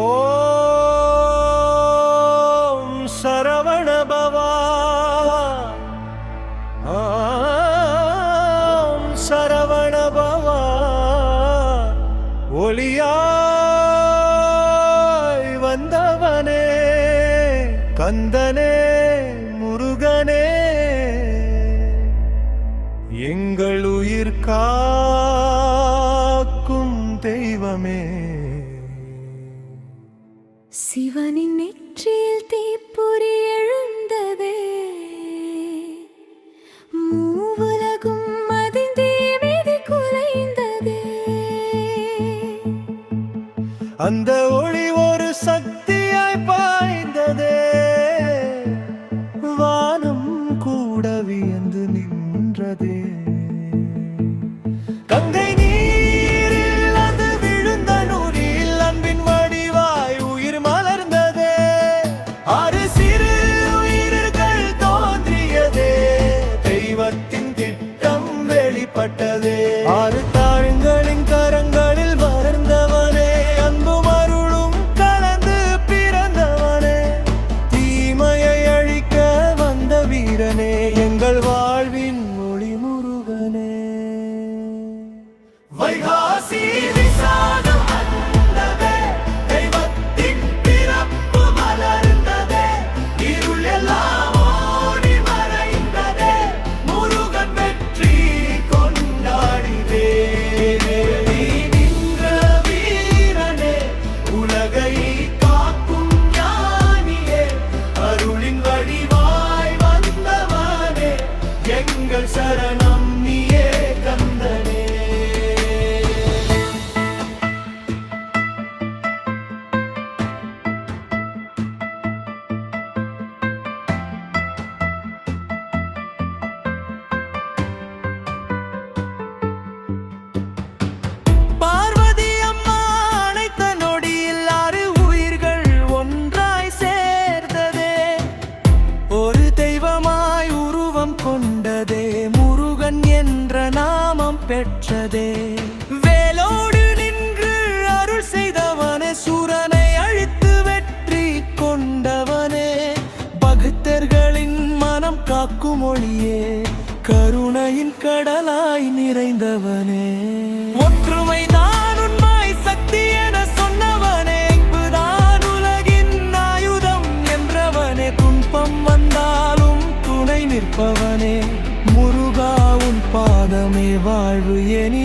ஓம் சரவண பவா, ஓம் சரவண பவா. ஒளியாய் வந்தவனே கந்தனே முருகனே, எங்கள் உயிர் காக்கும் தெய்வமே. சிவனின் நெற்றியில் தீப்பொறி எழுந்ததே, மூவுலகும் அதிர்ந்தே விதி குலைந்ததே. அந்த ஒளி ஒரு சக்தியாய் பாய்ந்ததே, வானம் கூட வியந்து நின்றதே. கங்கை நீரில் அது விழுந்த நூறில் அன்பின் வடிவாய் உயிர் மலர்ந்ததே. ஆறு சிறு உயிர்கள் தோன்றியதே, தெய்வத்தின் திட்டம் வெளிப்பட்டதே. ஆறு தாழ்களின் கரங்களில் வளர்ந்தவனே, அன்பும் அருளும் கலந்து பிறந்தவனே, தீமையை அழிக்க வந்த வீரனே, எங்கள் வாழ்வின் ஒளி முருகனே. வைகாசி விசாகம் வந்ததே, தெய்வத்தின் பிறப்பு மலர்ந்ததே. இருள் எல்லாம் ஓடி மறைந்ததே, முருகன் வெற்றி கொண்டாடிதே. நீ நின்ற வீரனே, உலகை காக்கும் ஞானியே, அருளின் வடிவாய் வந்தவனே, எங்கள் சரணம் நீயே கந்தனே. பார்வதி அம்மா அனைத்த நொடியில் ஆறு உயிர்கள் ஒன்றாய் சேர்ந்ததே, ஒரு தெய்வமாய் உருவம் கொண்டதே, முருகன் என்ற நாமம் பெற்றதே. வேலோடு நின்று அருள் செய்தவனே, சூரனை அழித்து வெற்றி கொண்டவனே, பக்தர்களின் மனம் காக்கும் ஒளியே, கருணையின் கடலாய் நிறைந்தவனே. ஒற்றுமை தான் உண்மை சக்தி என சொன்னவனே, இங்குதான் உலகின் ஆயுதம் என்றவனே, துன்பம் வந்தாலும் துணை நிற்பவனே, முருகா உன் பாதமே வாழ்வு என்